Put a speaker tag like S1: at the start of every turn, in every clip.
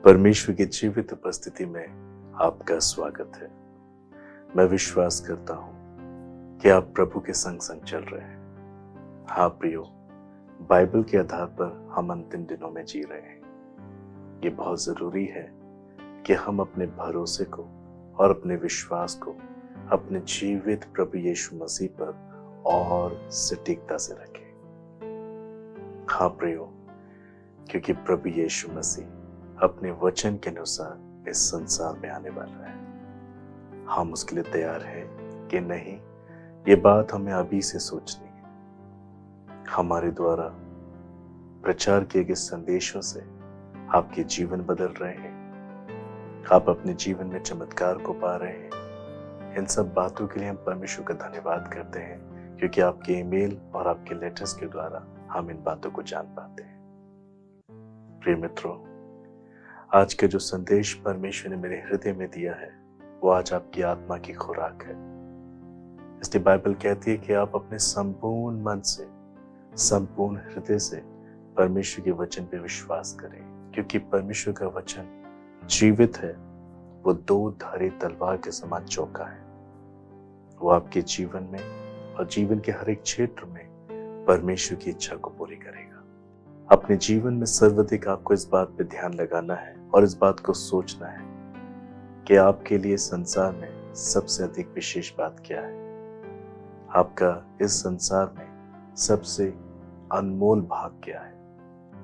S1: परमेश्वर की जीवित उपस्थिति में आपका स्वागत है। मैं विश्वास करता हूं कि आप प्रभु के संग संग चल रहे हैं। हाँ प्रियो, बाइबल के आधार पर हम अंतिम दिनों में जी रहे हैं। ये बहुत जरूरी है कि हम अपने भरोसे को और अपने विश्वास को अपने जीवित प्रभु यीशु मसीह पर और सटीकता से रखें। हाँ प्रियो, क्योंकि प्रभु यीशु मसीह अपने वचन के अनुसार इस संसार में आने वाला है। हम उसके लिए तैयार हैं कि नहीं, ये बात हमें अभी से सोचनी है। हमारे द्वारा प्रचार किए गए संदेशों से आपके जीवन बदल रहे हैं, आप अपने जीवन में चमत्कार को पा रहे हैं। इन सब बातों के लिए हम परमेश्वर का धन्यवाद करते हैं, क्योंकि आपके ईमेल और आपके लेटर्स के द्वारा हम इन बातों को जान पाते हैं। प्रिय मित्रों, आज का जो संदेश परमेश्वर ने मेरे हृदय में दिया है वो आज आपकी आत्मा की खुराक है। इसलिए बाइबल कहती है कि आप अपने संपूर्ण मन से, संपूर्ण हृदय से परमेश्वर के वचन पे विश्वास करें, क्योंकि परमेश्वर का वचन जीवित है। वो दो धारी तलवार के समान चौका है। वो आपके जीवन में और जीवन के हर एक क्षेत्र में परमेश्वर की इच्छा को पूरी करेगा। अपने जीवन में सर्वाधिक आपको इस बात पे ध्यान लगाना है और इस बात को सोचना है कि आपके लिए संसार में सबसे अधिक विशेष बात क्या है। आपका इस संसार में सबसे अनमोल भाग क्या है।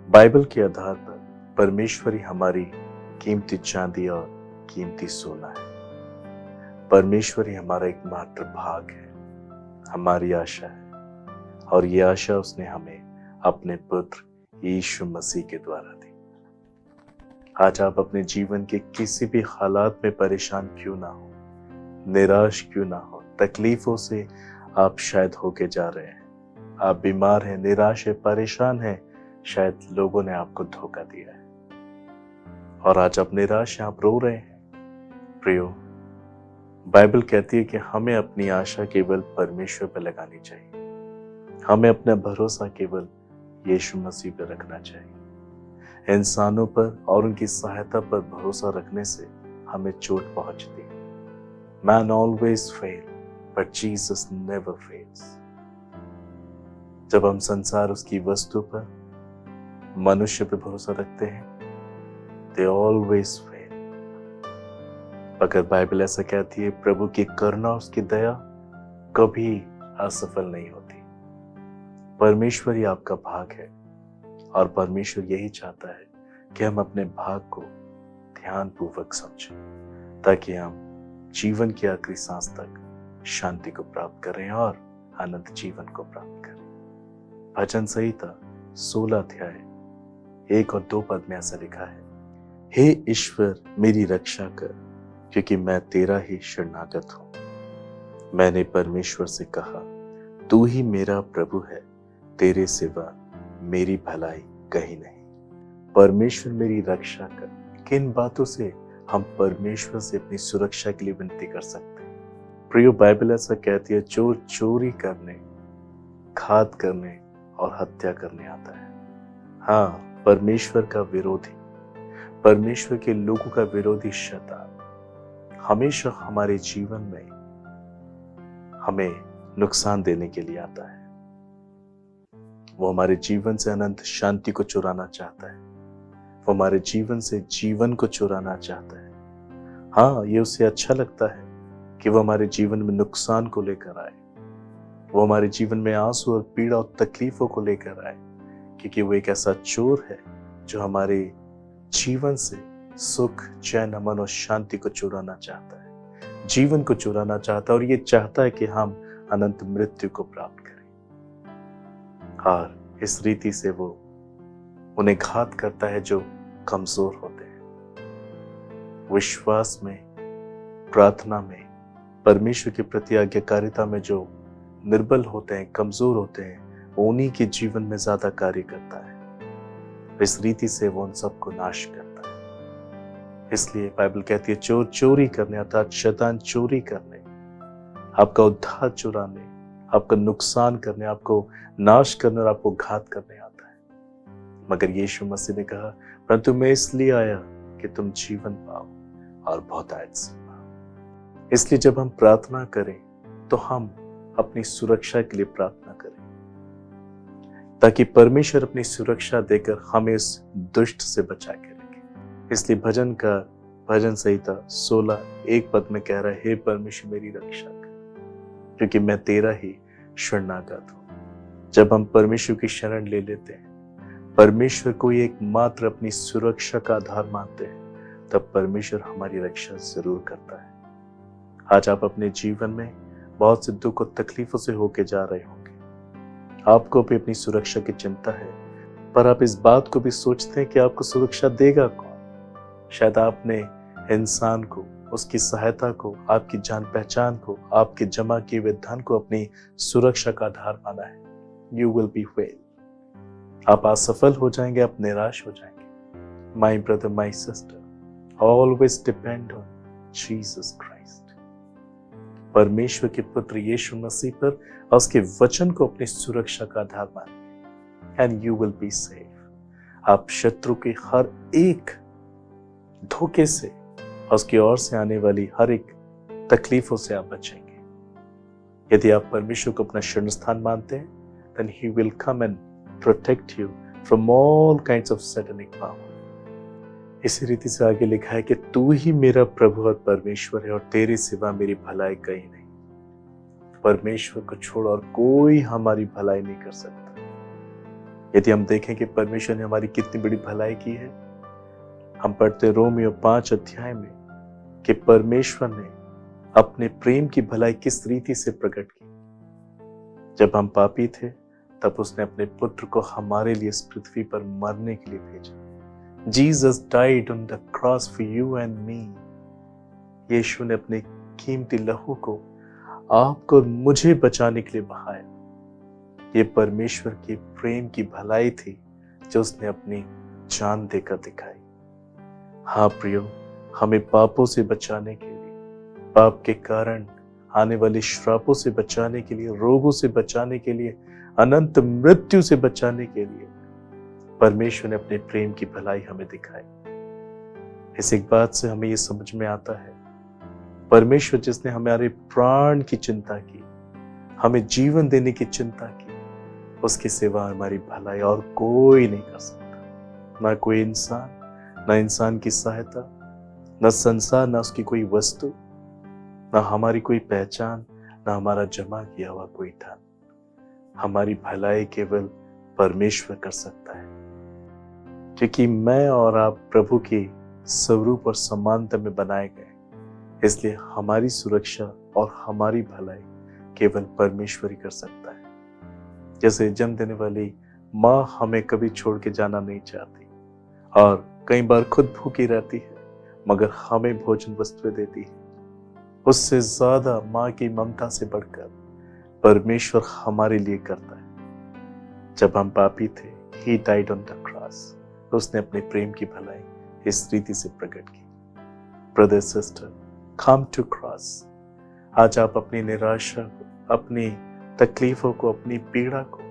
S1: बाइबल के आधार पर परमेश्वर ही हमारी कीमती चांदी और कीमती सोना है। परमेश्वर ही हमारा एकमात्र भाग है, हमारी आशा है, और ये आशा उसने हमें अपने पुत्र यीशु मसीह के द्वारा दी। आज आप अपने जीवन के किसी भी हालात में परेशान क्यों ना हो, निराश क्यों ना हो, तकलीफों से आप शायद होके जा रहे हैं, आप बीमार हैं, निराश है, परेशान हैं, शायद लोगों ने आपको धोखा दिया है और आज आप निराश हैं, आप रो रहे हैं। प्रियो, बाइबल कहती है कि हमें अपनी आशा केवल परमेश्वर पर लगानी चाहिए। हमें अपना भरोसा केवल यीशु मसीह पर रखना चाहिए। इंसानों पर और उनकी सहायता पर भरोसा रखने से हमें चोट पहुंचती है। Man always fail but Jesus never fails. जब हम संसार उसकी वस्तु पर, मनुष्य पर भरोसा रखते हैं, दे ऑलवेज फेल। अगर बाइबल ऐसा कहती है, प्रभु की करुणा, उसकी दया कभी असफल नहीं होती। परमेश्वर ही आपका भाग है और परमेश्वर यही चाहता है कि हम अपने भाग को ध्यानपूर्वक समझें, ताकि हम जीवन की आखिरी सांस तक शांति को प्राप्त करें और अनंत जीवन को प्राप्त करें। भजन संहिता 16 अध्याय 1 और 2 पद में ऐसा लिखा है, हे ईश्वर मेरी रक्षा कर, क्योंकि मैं तेरा ही शरणागत हूं। मैंने परमेश्वर से कहा, तू ही मेरा प्रभु है, तेरे सिवा मेरी भलाई कहीं नहीं। परमेश्वर मेरी रक्षा कर। किन बातों से हम परमेश्वर से अपनी सुरक्षा के लिए विनती कर सकते हैं? प्रियो, बाइबल ऐसा कहती है, चोर चोरी करने, घात करने और हत्या करने आता है। हाँ, परमेश्वर का विरोधी, परमेश्वर के लोगों का विरोधी शैतान हमेशा हमारे जीवन में हमें नुकसान देने के लिए आता है। वो हमारे जीवन से अनंत शांति को चुराना चाहता है। वो हमारे जीवन से जीवन को चुराना चाहता है। हाँ, ये उसे अच्छा लगता है कि वो हमारे जीवन में नुकसान को लेकर आए, वो हमारे जीवन में आंसू और पीड़ा और तकलीफों को लेकर आए, क्योंकि वो एक ऐसा चोर है जो हमारे जीवन से सुख, चैन, अमन और शांति को चुराना चाहता है, जीवन को चुराना चाहता है, और ये चाहता है कि हम अनंत मृत्यु को प्राप्त करें। और इस रीति से वो उन्हें घात करता है जो कमजोर होते हैं। विश्वास में, प्रार्थना में, परमेश्वर के प्रति आज्ञाकारिता में जो निर्बल होते हैं, कमजोर होते हैं, वो उन्हीं के जीवन में ज्यादा कार्य करता है। इस रीति से वो उन सबको नाश करता है। इसलिए बाइबल कहती है, चोर चोरी करने, अर्थात शैतान चोरी करने, आपका उद्धार चुराने, आपका नुकसान करने, आपको नाश करने और आपको घात करने आता है। मगर यीशु मसीह ने कहा, परंतु मैं इसलिए आया कि तुम जीवन पाओ और बहुतायत से पाओ। इसलिए जब हम प्रार्थना करें तो हम अपनी सुरक्षा के लिए प्रार्थना करें, ताकि परमेश्वर अपनी सुरक्षा देकर हमें इस दुष्ट से बचा के रखे। इसलिए भजन संहिता 16:1 पद में कह रहा है, हे परमेश्वर मेरी रक्षा कर, क्योंकि मैं तेरा ही शरणागत हूं। जब हम परमेश्वर की शरण ले लेते हैं, परमेश्वर को एकमात्र अपनी सुरक्षा का आधार मानते हैं, तब परमेश्वर हमारी रक्षा जरूर करता है। आज आप अपने जीवन में बहुत से दुख और तकलीफों से होके जा रहे होंगे। आपको भी अपनी सुरक्षा की चिंता है, पर आप इस बात को भी सोचते हैं कि आपको सुरक्षा देगा कौन। शायद आपने इंसान को, उसकी सहायता को, आपकी जान पहचान को, आपके जमा किए हुए धन को अपनी सुरक्षा का आधार माना है। You will be fail. आप असफल हो जाएंगे, आप निराश हो जाएंगे। My brother, my sister, always depend on Jesus Christ. परमेश्वर के पुत्र यीशु मसीह पर और उसके वचन को अपनी सुरक्षा का आधार मानिए, and you will be safe. आप शत्रु के हर एक धोखे से और उसकी ओर से आने वाली हर एक तकलीफों से आप बचेंगे। यदि आप परमेश्वर को अपना शरण स्थान मानते हैं, then he will come and protect you from all kinds of satanic power। इसी रीति से आगे लिखा है कि तू ही मेरा प्रभु और परमेश्वर है और तेरे सिवा मेरी भलाई कहीं नहीं। परमेश्वर को छोड़ और कोई हमारी भलाई नहीं कर सकता। यदि हम देखें कि परमेश्वर ने हमारी कितनी बड़ी भलाई की है, हम पढ़ते रोमियो 5 अध्याय में कि परमेश्वर ने अपने प्रेम की भलाई किस रीति से प्रकट की। जब हम पापी थे, तब उसने अपने पुत्र को हमारे लिए इस पृथ्वी पर मरने के लिए भेजा। Jesus died on the cross for you and me। यीशु ने अपने कीमती लहू को आपको और मुझे बचाने के लिए बहाया। ये परमेश्वर की प्रेम की भलाई थी जो उसने अपनी जान देकर दिखाई। हाँ प्रियो, हमें पापों से बचाने के लिए, पाप के कारण आने वाले श्रापों से बचाने के लिए, रोगों से बचाने के लिए, अनंत मृत्यु से बचाने के लिए परमेश्वर ने अपने प्रेम की भलाई हमें दिखाई। इस एक बात से हमें यह समझ में आता है, परमेश्वर जिसने हमारे प्राण की चिंता की, हमें जीवन देने की चिंता की, उसके सिवा हमारी भलाई और कोई नहीं कर सकता। ना कोई इंसान, ना इंसान की सहायता, ना संसार, ना उसकी कोई वस्तु, ना हमारी कोई पहचान, ना हमारा जमा किया हुआ कोई धन। हमारी भलाई केवल परमेश्वर कर सकता है, क्योंकि मैं और आप प्रभु के स्वरूप और समानता में बनाए गए। इसलिए हमारी सुरक्षा और हमारी भलाई केवल परमेश्वर ही कर सकता है। जैसे जन्म देने वाली माँ हमें कभी छोड़ के जाना नहीं चाहती और कई बार खुद भूखी रहती है, मगर हमें भोजन वस्तुएं देती है, उससे ज्यादा माँ की ममता से बढ़कर परमेश्वर हमारे लिए करता है। जब हम पापी थे, He died on the cross। उसने अपने प्रेम की भलाई इस रीति से प्रकट की। Brother sister, come to cross। आज आप अपनी निराशा को, अपनी तकलीफों को, अपनी पीड़ा को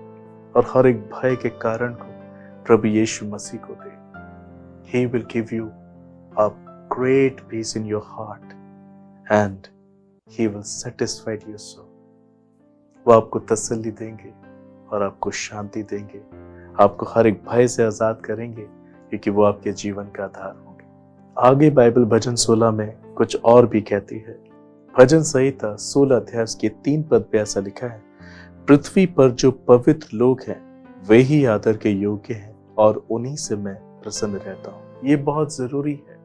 S1: और हर एक भय के कारण को प्रभु यीशु मसीह को दे। He will give you a great peace in your heart and He will satisfy your soul। वो आपको तसल्ली देंगे और आपको शांति देंगे, आपको हर एक भय से आजाद करेंगे, क्योंकि वो आपके जीवन का आधार होंगे। आगे बाइबल भजन 16 में कुछ और भी कहती है। भजन संहिता 16 अध्याय के 3 पद पे ऐसा लिखा है, पृथ्वी पर जो पवित्र लोग हैं वे ही आदर के योग्य हैं और उन्हीं से मैं प्रसन्न रहता हूं। ये बहुत जरूरी है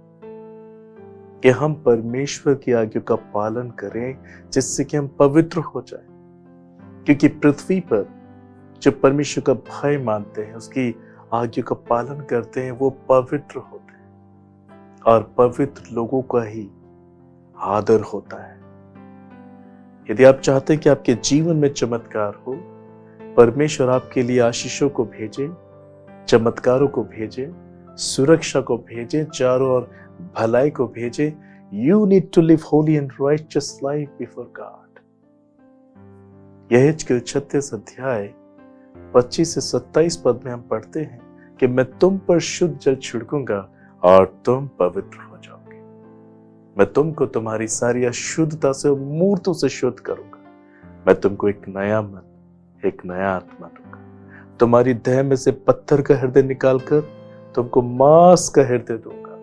S1: कि हम परमेश्वर की आज्ञा का पालन करें, जिससे कि हम पवित्र हो जाएं। क्योंकि पृथ्वी पर जो परमेश्वर का भय मानते हैं, उसकी आज्ञा का पालन करते हैं, वो पवित्र होते हैं और पवित्र लोगों का ही आदर होता है। यदि आप चाहते हैं कि आपके जीवन में चमत्कार हो, परमेश्वर आपके लिए आशीषों को भेजे, चमत्कारों को भेजे, सुरक्षा को भेजे, चारों ओर भलाई को भेजे। You need to live holy and righteous life before God। यहेजकेल 36 अध्याय 25 से 27 पद में हम पढ़ते हैं कि मैं तुम पर शुद्ध जल छिड़कूंगा और तुम पवित्र हो जाओगे। मैं तुमको तुम्हारी सारी अशुद्धता से, मूर्तों से शुद्ध करूंगा। मैं तुमको एक नया मन, एक नया आत्मा दूंगा। तुम्हारी देह में से पत्थर का हृदय निकालकर तुमको मांस का हृदय दूंगा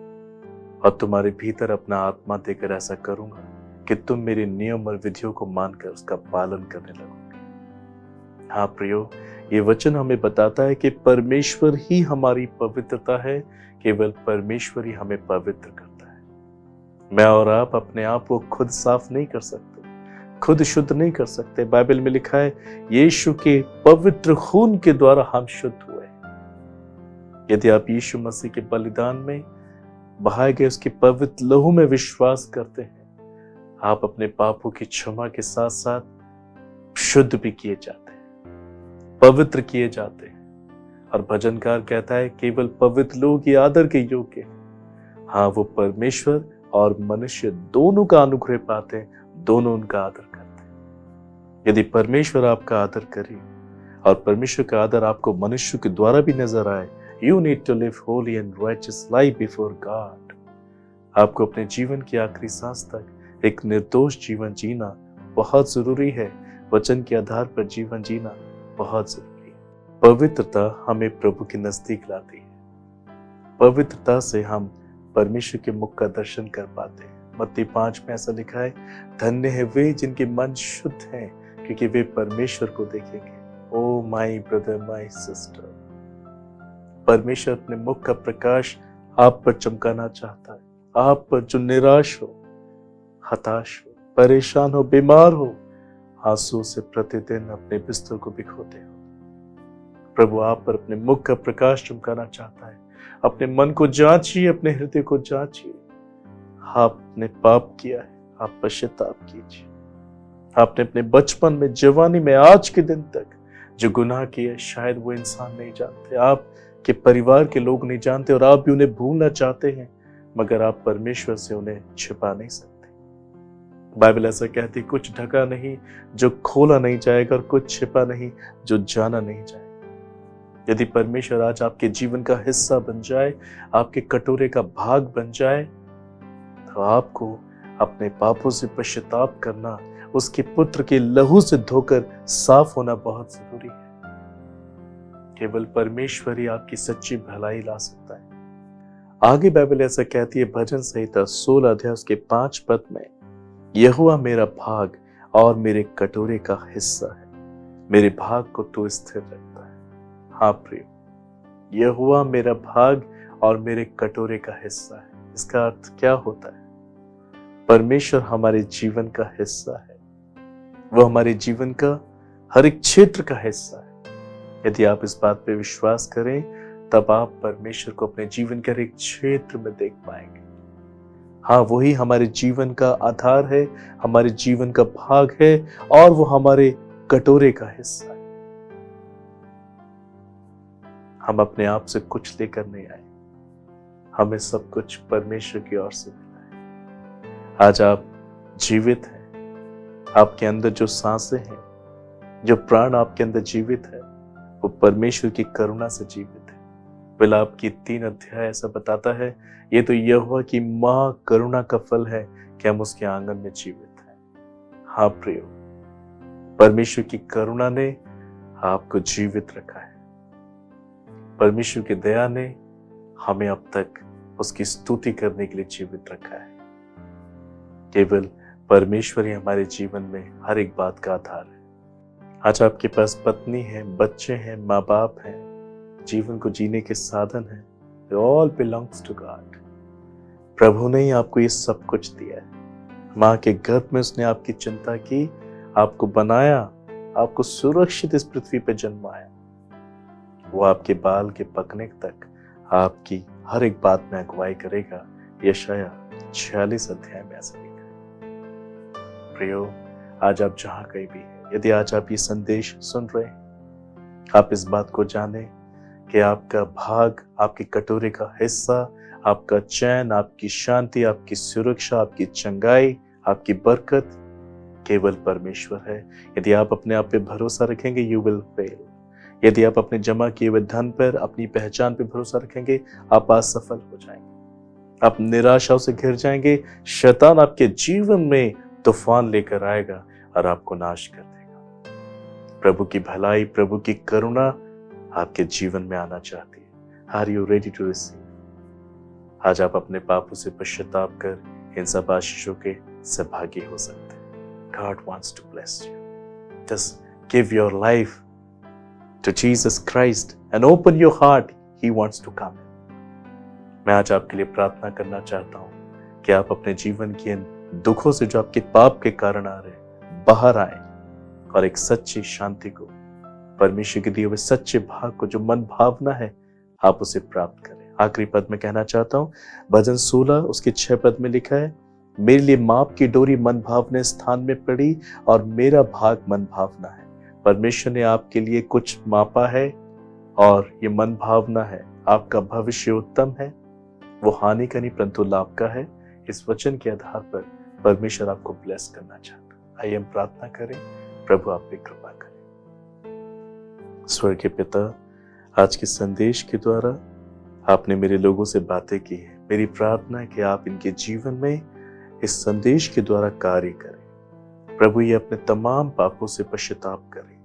S1: और तुम्हारे भीतर अपना आत्मा देकर ऐसा करूंगा कि तुम मेरे नियम और विधियों को मानकर उसका पालन करने लगोगे। हाँ प्रियो, ये वचन हमें बताता है कि परमेश्वर ही हमारी पवित्रता है। केवल परमेश्वर ही हमें पवित्र करता है। मैं और आप अपने आप को खुद साफ नहीं कर सकते, खुद शुद्ध नहीं कर सकते। बाइबल में लिखा है यीशु के पवित्र खून के द्वारा हम शुद्ध हुए। यदि आप यीशु मसीह के बलिदान में बहाए गए उसके पवित्र लहू में विश्वास करते हैं, आप अपने पापों की क्षमा के साथ साथ शुद्ध भी किए जाते हैं, पवित्र किए जाते हैं। और भजनकार कहता है केवल पवित्र लोग ही आदर के योग्य हैं। हाँ, वो परमेश्वर और मनुष्य दोनों का अनुग्रह पाते हैं, दोनों उनका आदर करते हैं। यदि परमेश्वर आपका आदर करे और परमेश्वर का आदर आपको मनुष्य के द्वारा भी नजर आए, You need to live holy and righteous life before God. आपको अपने जीवन की आखिरी सांस तक एक निर्दोष जीवन जीना बहुत जरूरी है। वचन के आधार पर जीवन जीना बहुत जरूरी है। पवित्रता हमें प्रभु के नजदीक लाती है। पवित्रता से हम परमेश्वर के मुख का दर्शन कर पाते हैं। मत्ती 5 में ऐसा लिखा है, धन्य है वे जिनके मन शुद्ध हैं, क्योंकि वे परमेश्वर को देखेंगे। ओ माई ब्रदर, माई सिस्टर, परमेश्वर अपने मुख का प्रकाश आप पर चमकाना चाहता है। आप पर जो निराश हो, हताश हो, परेशान हो, बीमार हो, आंसू से प्रतिदिन अपने बिस्तर को भिगोते हो, प्रभु आप पर अपने मुख का प्रकाश चमकाना चाहता है। अपने मन को जांचिए, अपने हृदय को जांचिए। आपने पाप किया है, आप पश्चाताप कीजिए। आपने अपने बचपन में, जवानी में, आज के दिन तक जो गुनाह किए, शायद वो इंसान नहीं जानते, आप के परिवार के लोग नहीं जानते, और आप भी उन्हें भूलना चाहते हैं, मगर आप परमेश्वर से उन्हें छिपा नहीं सकते। बाइबल ऐसा कहती है, कुछ ढका नहीं जो खोला नहीं जाएगा, और कुछ छिपा नहीं जो जाना नहीं जाएगा। यदि परमेश्वर आज आपके जीवन का हिस्सा बन जाए, आपके कटोरे का भाग बन जाए, तो आपको अपने पापों से पश्चाताप करना, उसके पुत्र के लहू से धोकर साफ होना बहुत जरूरी है। केवल परमेश्वर ही आपकी सच्ची भलाई ला सकता है। आगे बाइबल ऐसा कहती है, भजन संहिता 16 अध्याय उसके 5 पद में, यहोवा मेरा भाग और मेरे कटोरे का हिस्सा है, मेरे भाग को तो स्थिर रखता है। हाँ प्रिय, यहोवा मेरा भाग और मेरे कटोरे का हिस्सा है। इसका अर्थ क्या होता है? परमेश्वर हमारे जीवन का हिस्सा है, वो हमारे जीवन का हर एक क्षेत्र का हिस्सा है। यदि आप इस बात पे विश्वास करें, तब आप परमेश्वर को अपने जीवन के हर एक क्षेत्र में देख पाएंगे। हाँ, वही हमारे जीवन का आधार है, हमारे जीवन का भाग है, और वो हमारे कटोरे का हिस्सा है। हम अपने आप से कुछ लेकर नहीं आए, हमें सब कुछ परमेश्वर की ओर से मिला है। आज आप जीवित हैं, आपके अंदर जो सांसें हैं, जो प्राण आपके अंदर जीवित है, वो परमेश्वर की करुणा से जीवित है। विलाप की 3 अध्याय ऐसा बताता है, ये तो यहोवा की महा करुणा का फल है कि हम उसके आंगन में जीवित हैं। हाँ प्रियो, परमेश्वर की करुणा ने आपको जीवित रखा है। परमेश्वर की दया ने हमें अब तक उसकी स्तुति करने के लिए जीवित रखा है। केवल परमेश्वर ही हमारे जीवन में हर एक बात का आधार है। आज आपके पास पत्नी है, बच्चे हैं, माँ बाप हैं, जीवन को जीने के साधन हैं। It all belongs to God. प्रभु ने ही आपको ये सब कुछ दिया है। माँ के गर्भ में उसने आपकी चिंता की, आपको बनाया, आपको सुरक्षित इस पृथ्वी पे जन्माया। वो आपके बाल के पकने तक आपकी हर एक बात में अगुवाई करेगा। यशाया 46 अध्याय में ऐसा लिखा है। प्रियो, आज आप जहां कहीं भी हैं, यदि आज आप ये संदेश सुन रहे हैं, आप इस बात को जाने कि आपका भाग, आपके कटोरे का हिस्सा, आपका चैन, आपकी शांति, आपकी सुरक्षा, आपकी चंगाई, आपकी बरकत केवल परमेश्वर है। यदि आप अपने आप पे भरोसा रखेंगे, यू विल फेल। यदि आप अपने जमा किए हुए धन पर, अपनी पहचान पे भरोसा रखेंगे, आप असफल हो जाएंगे। आप निराशाओं से घिर जाएंगे। शैतान आपके जीवन में तूफान लेकर आएगा और आपको नाश कर देगा। प्रभु की भलाई, प्रभु की करुणा आपके जीवन में आना चाहती है। Are you ready to receive? आज आप अपने पापों से पश्चाताप कर इन सब आशीषों के सहभागी हो सकते हैं। God wants to bless you. Just give your life to Jesus Christ and open your heart. He wants to come. मैं आज आपके लिए प्रार्थना करना चाहता हूं कि आप अपने जीवन के इन दुखों से जो आपके पाप के कारण आ रहे हैं बाहर आए और एक सच्ची शांति को, परमेश्वर के दिए हुए सच्चे भाग को, जो मन भावना है, आप उसे प्राप्त करें। आखिरी पद में कहना चाहता हूं, भजन 16 उसके 6 पद में लिखा है, मेरे लिए माप की डोरी मन भावने स्थान में पड़ी और मेरा भाग मन भावना है। परमेश्वर ने आपके लिए कुछ मापा है और ये मन भावना है। आपका भविष्य उत्तम है, वो हानि का नहीं परंतु लाभ का है। इस वचन के आधार पर परमेश्वर आपको ब्लेस करना चाहता है। आइए हम प्रार्थना करें, प्रभु आप पे कृपा करें। स्वर्गीय पिता, आज के संदेश के द्वारा आपने मेरे लोगों से बातें की है। मेरी प्रार्थना है कि आप इनके जीवन में इस संदेश के द्वारा कार्य करें। प्रभु ये अपने तमाम पापों से पश्चाताप करें।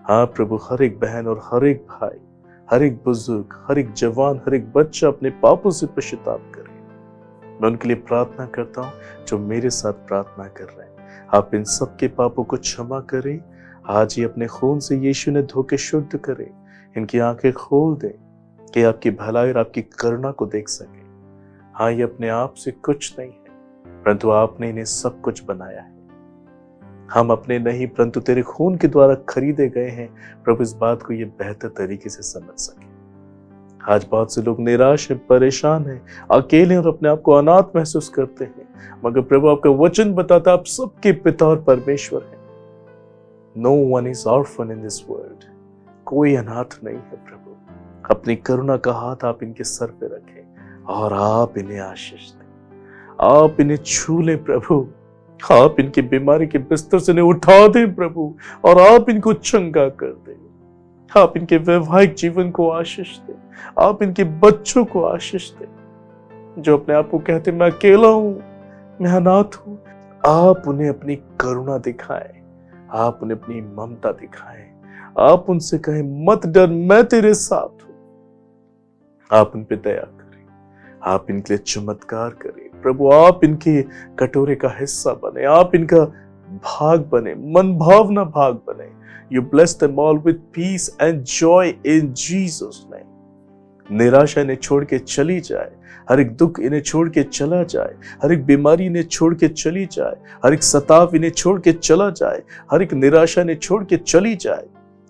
S1: हाँ प्रभु, हर एक बहन और हर एक भाई, हर एक बुजुर्ग, हर एक जवान, हर एक बच्चा अपने पापों से पश्चाताप करे। मैं उनके लिए प्रार्थना करता हूँ जो मेरे साथ प्रार्थना कर रहे हैं। आप इन सब के पापों को क्षमा करें। आज ही अपने खून से यीशु ने धो के शुद्ध करे। इनकी आंखें खोल दें कि आपकी भलाई और आपकी करुणा को देख सके। हाँ, ये अपने आप से कुछ नहीं है परंतु आपने इन्हें सब कुछ बनाया है। हम अपने नहीं परंतु तेरे खून के द्वारा खरीदे गए हैं। प्रभु इस बात को ये बेहतर तरीके से समझ सके। आज बहुत से लोग निराश हैं, परेशान हैं, अकेले और अपने आप को अनाथ महसूस करते हैं, मगर प्रभु आपका वचन बताता आप सबके पिता और परमेश्वर हैं। No one is orphan in this world. कोई अनाथ नहीं है। प्रभु अपनी करुणा का हाथ आप इनके सर पे रखें और आप इन्हें आशीष दें। आप इन्हें छू लें प्रभु। आप इनकी बीमारी के बिस्तर से इन्हें उठा दें प्रभु और आप इनको चंगा कर दें। आप इनके वैवाहिक जीवन को आशीष दें। आप इनके बच्चों को आशीष दें जो अपने आप को कहते मैं अकेला हूं, मैं अनाथ हूं। आप उन्हें अपनी करुणा दिखाएं। आप उन्हें अपनी ममता दिखाएं। आप उनसे कहें मत डर, मैं तेरे साथ हूं। आप उन पे दया करें। आप इनके लिए चमत्कार करें प्रभु। आप इनके कटोरे का हिस्सा बने। आप इनका भाग बने, मन भावना भाग बने। You bless them all with piece and joy in Jesus name. निराशा इन्हें छोड़ के चली जाए। हर एक दुख इन्हें छोड़ के चला जाए। हर एक बीमारी इन्हें छोड़ के चली जाए। हर एक सताव इन्हें छोड़ के चला जाए। हर एक निराशा इन्हें छोड़ के चली जाए।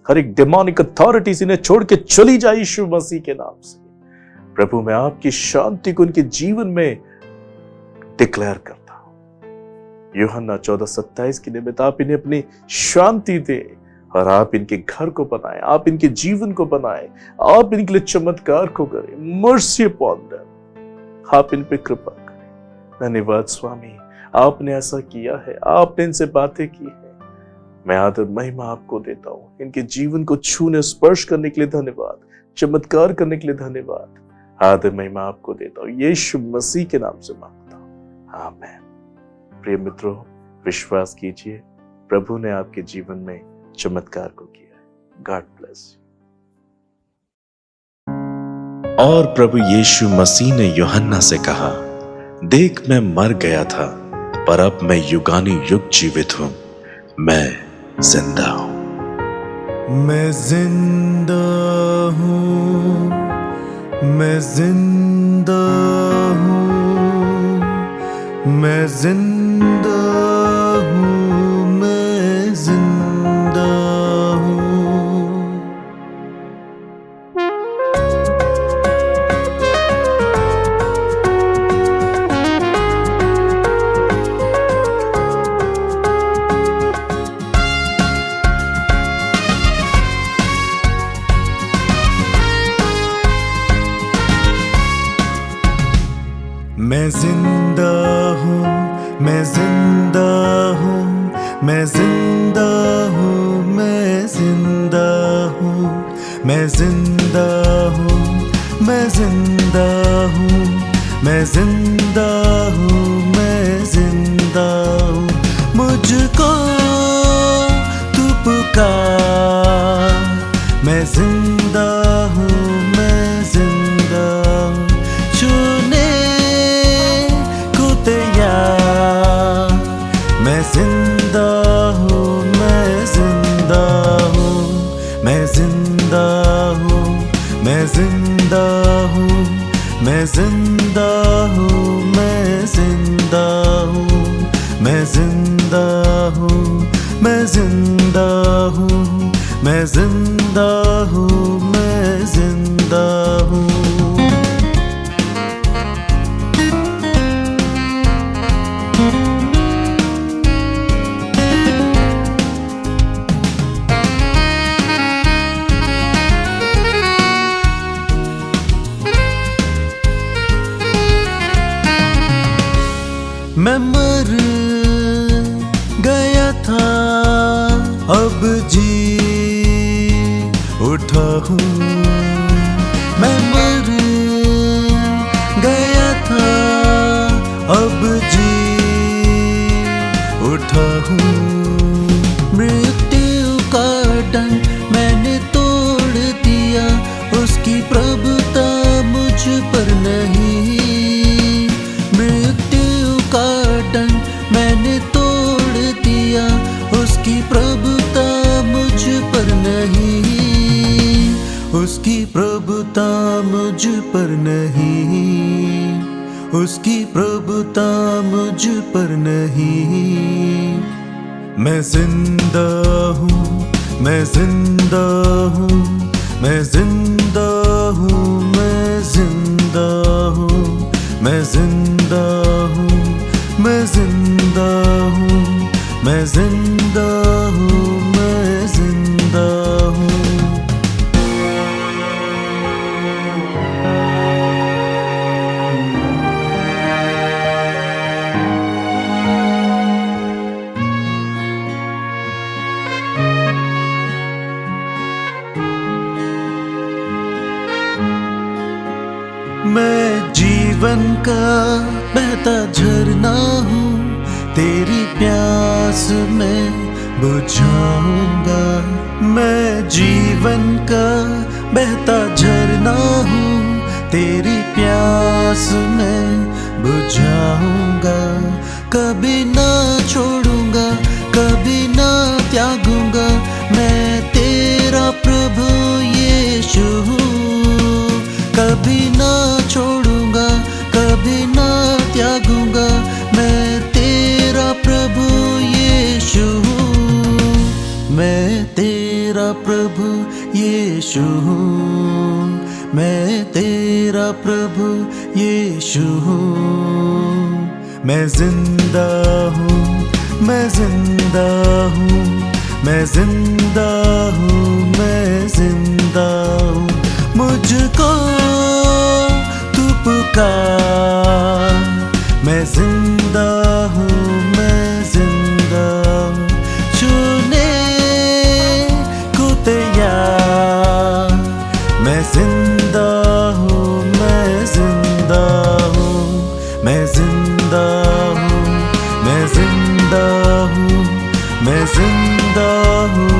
S1: हर एक डिमोनिक अथॉरिटीज इन्हें छोड़ के चली जाए यीशु मसीह के नाम से। प्रभु मैं आपकी शांति को उनके जीवन में डिक्लेयर करता हूं। यूहन्ना 14:27 के निमित्त आप इन्हें अपनी शांति दे और आप इनके घर को बनाए, आप इनके जीवन को बनाए, आप इनके लिए चमत्कार को करें। Mercy upon them. आप इन पे कृपा करें। धन्यवाद स्वामी, आपने ऐसा किया है। आपने इनसे बातें की है। मैं आदर महिमा आपको देता हूं। इनके जीवन को छूने स्पर्श करने के लिए धन्यवाद। चमत्कार करने के लिए धन्यवाद। आदर महिमा आपको देता हूं यीशु मसीह के नाम से मांगता हूं, आमीन। प्रिय मित्रों, विश्वास कीजिए प्रभु ने आपके जीवन में चमत्कार को किया है। God bless you.
S2: और प्रभु यीशु मसीह ने यूहन्ना से कहा, देख मैं मर गया था पर अब मैं युगानी युग जीवित हूं, मैं जिंदा हूं।
S3: मैं जिंदा हूं, मैं जिंदा हूं, मैं जिंदा हूं, मैं जिंदा हूं। मैं जिंदा हूँ, मैं जिंदा हूँ, मैं जिंदा हूँ, मैं जिंदा हूँ, मैं जिंदा हूँ, मैं जिंदा हूँ, मैं जिंदा हूँ, मैं जिंदा हूँ। मुझको तू पुकार, मैं जिंदा हूँ, मैं जिंदा हूँ। छूने को तैयार, मैं जिंदा हूँ, मैं जिंदा हूँ। मैं जिंदा हूँ, मैं जिंदा हूँ, मैं जिंदा हूँ, मैं जिंदा हूँ। मैं जिंदा हूँ, मैं जिंदा हूँ, मैं जिंदा हूँ, मैं जिंदा हूँ। मैं मर गया था, अब जी उठा हूँ। मैं मर गया था, अब जी उठा हूँ। मृत्यु का डंक मैंने तोड़ दिया, उसकी प्रभुता मुझ पर नहीं। मृत्यु का डंक मैंने तोड़ दिया, उसकी प्रभुता मुझ पर नहीं। उसकी प्रभुता मुझ पर नहीं, उसकी प्रभुता मुझ पर नहीं। मैं जिंदा हूँ, मैं जिंदा हूँ, मैं जिंदा हूँ, मैं जिंदा हूँ। मैं जिंदा हूँ, मैं जिंदा हूँ, मैं जिंदा हूँ, मैं जिंदा हूँ। मैं जीवन का बहता झरना हूँ, तेरी प्यास मैं बुझाऊंगा। मैं जीवन का बहता झरना हूँ, तेरी प्यास मैं बुझाऊंगा। कभी ना छोड़ूंगा, कभी ना त्यागूंगा, मैं तेरा प्रभु यीशु हूँ। कभी ना छोड़ूंगा, कभी ना त्यागूंगा, मैं तेरा प्रभु यीशु हूँ। मैं तेरा प्रभु यीशु हूँ, मैं तेरा प्रभु यीशु हूँ। मैं जिंदा हूँ, मैं जिंदा हूँ, मैं जिंदा हूँ, मैं जिंदा हूँ। मुझको तू पुकार, मैं जिंदा हूँ, मैं जिंदा हूँ। छूने को तैयार, मैं जिंदा हूँ, मैं जिंदा हूँ। मैं जिंदा हूँ, मैं जिंदा हूँ, मैं जिंदा हूँ,